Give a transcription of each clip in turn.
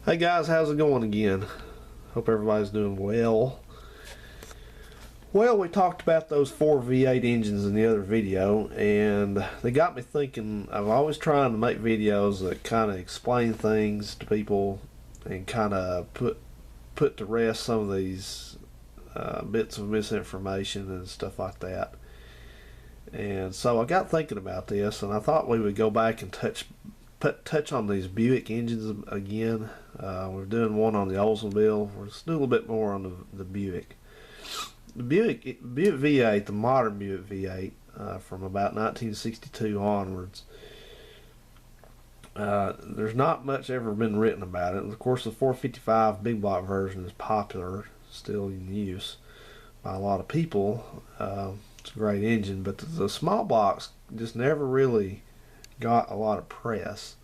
Hey guys, how's it going again? Hope everybody's doing well. Well, we talked about those four V8 engines in the other video, and they got me thinking. I'm always trying to make videos that kind of explain things to people and kind of put to rest some of these bits of misinformation and stuff like that. And so I got thinking about this, and I thought we would go back and touch on these Buick engines again. We're doing one on the Oldsmobile. We're just doing a little bit more on the Buick. The Buick V8, the modern Buick V8, from about 1962 onwards. There's not much ever been written about it. Of course, the 455 big block version is popular, still in use by a lot of people. It's a great engine, but the small blocks just never really got a lot of press.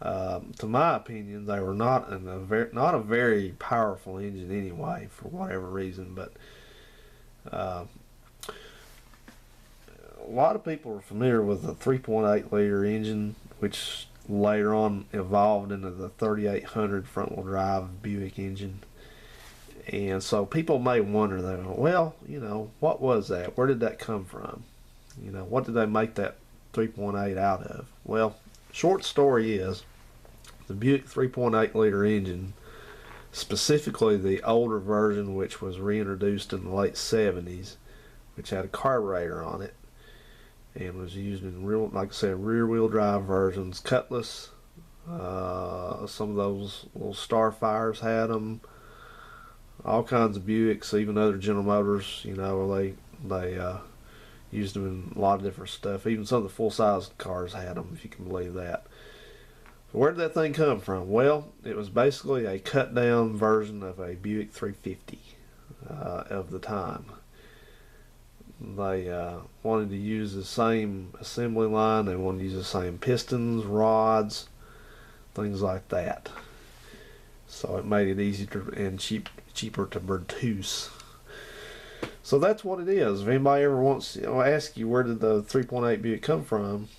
To my opinion, they were not a very powerful engine anyway, for whatever reason. But a lot of people are familiar with the 3.8 liter engine, which later on evolved into the 3800 front wheel drive Buick engine. And so people may wonder, though, well, what was that? Where did that come from? What did they make that 3.8 out of? Well, short story is the Buick 3.8 liter engine, specifically the older version, which was reintroduced in the late 70s, which had a carburetor on it and was used in like I said, rear wheel drive versions. Cutlass, some of those little Starfires had them. All kinds of Buicks, even other General Motors, they used them in a lot of different stuff. Even some of the full-size cars had them, if you can believe that. So where did that thing come from? Well, it was basically a cut-down version of a Buick 350 of the time. They wanted to use the same assembly line. They wanted to use the same pistons, rods, things like that. So it made it easier and cheaper to produce. So that's what it is. If anybody ever wants to ask you where did the 3.8 Buick come from,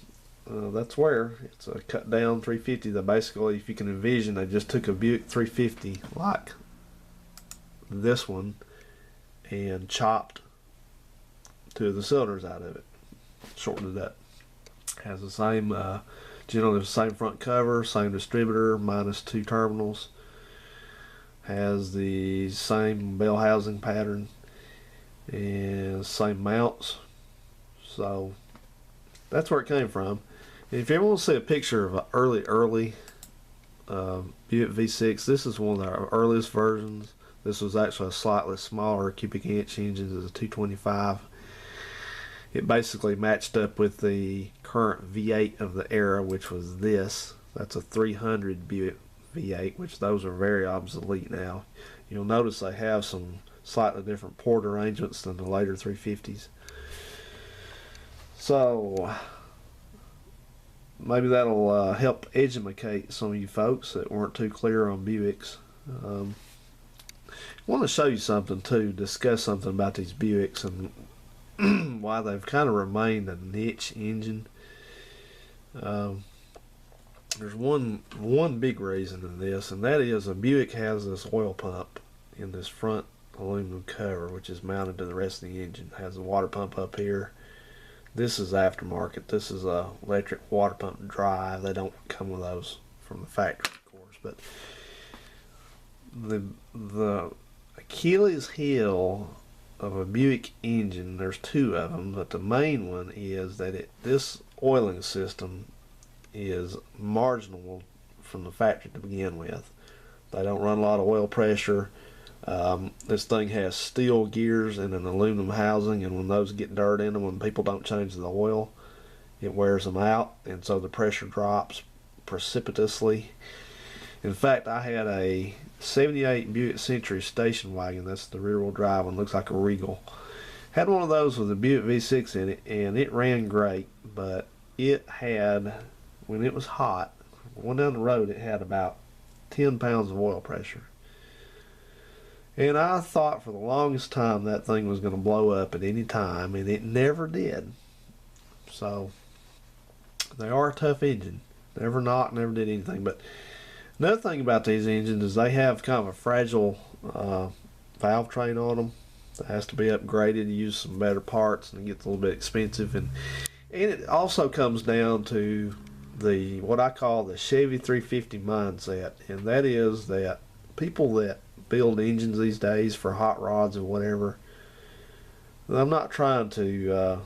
that's where. It's a cut down 350 that basically, if you can envision, they just took a Buick 350 like this one and chopped two of the cylinders out of it, shortened it up. Has the same, generally the same front cover, same distributor, minus two terminals. Has the same bell housing pattern and same mounts. So that's where it came from. And if you ever want to see a picture of an early Buick V6, this is one of our earliest versions. This was actually a slightly smaller cubic inch engine. It's a 225. It basically matched up with the current V8 of the era, which was this. That's a 300 Buick V8, which those are very obsolete now. You'll notice they have some slightly different port arrangements than the later 350s. So maybe that'll help educate some of you folks that weren't too clear on Buicks. I want to show you something too, discuss something about these Buicks and why they've kind of remained a niche engine. There's one big reason in this, and that is a Buick has this oil pump in this front aluminum cover, which is mounted to the rest of the engine. It has a water pump up here. This is aftermarket. This is a electric water pump drive. They don't come with those from the factory, of course. But the Achilles heel of a Buick engine, there's two of them, but the main one is that this oiling system is marginal from the factory to begin with. They don't run a lot of oil pressure. This thing has steel gears and an aluminum housing, and when those get dirt in them, when people don't change the oil, it wears them out, and so the pressure drops precipitously. In fact, I had a 78 Buick Century station wagon. That's the rear wheel drive one, looks like a Regal. Had one of those with a Buick V6 in it, and it ran great, but it had, when it was hot, going down the road, it had about 10 pounds of oil pressure. And I thought for the longest time that thing was going to blow up at any time, and it never did. So they are a tough engine. Never knocked, never did anything. But Another thing about these engines is they have kind of a fragile valve train on them. It has to be upgraded to use some better parts, and it gets a little bit expensive. And it also comes down to the what I call the Chevy 350 mindset, and that is that people that build engines these days for hot rods and whatever. I'm not trying to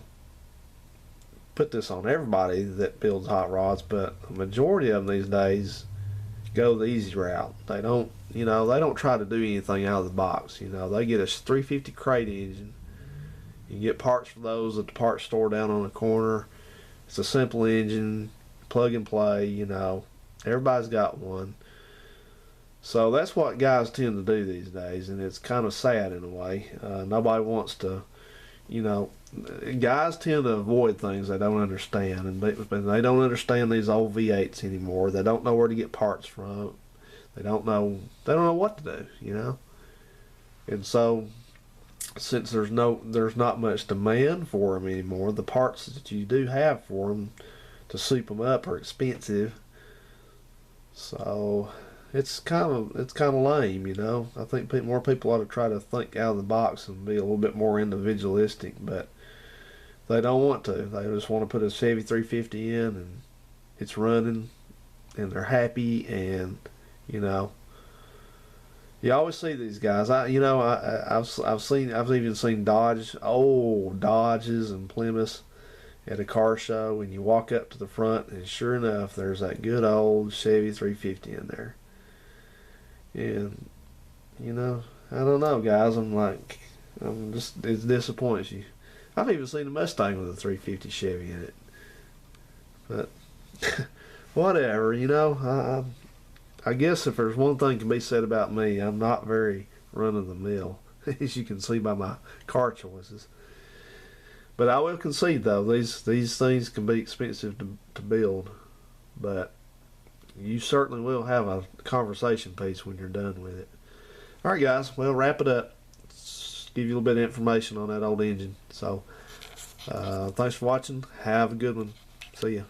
put this on everybody that builds hot rods, but the majority of them these days go the easy route. They don't, they don't try to do anything out of the box. They get a 350 crate engine. You get parts for those at the parts store down on the corner. It's a simple engine, plug and play. Everybody's got one. So that's what guys tend to do these days, and it's kind of sad in a way. Nobody wants to, guys tend to avoid things they don't understand, and they don't understand these old V8s anymore. They don't know where to get parts from. They don't know what to do, And so, since there's not much demand for them anymore, the parts that you do have for them to soup them up are expensive. So it's kind of lame, I think more people ought to try to think out of the box and be a little bit more individualistic, but they don't want to. They just want to put a Chevy 350 in, and it's running, and they're happy, and you always see these guys. I've even seen old Dodges and Plymouths at a car show, and you walk up to the front, and sure enough, there's that good old Chevy 350 in there. And I don't know, guys. It disappoints you. I've even seen a Mustang with a 350 Chevy in it. But whatever, I guess if there's one thing can be said about me, I'm not very run of the mill, as you can see by my car choices. But I will concede, though, these things can be expensive to build, but you certainly will have a conversation piece when you're done with it. All right, guys, we'll wrap it up. Give you a little bit of information on that old engine. So, thanks for watching. Have a good one. See ya.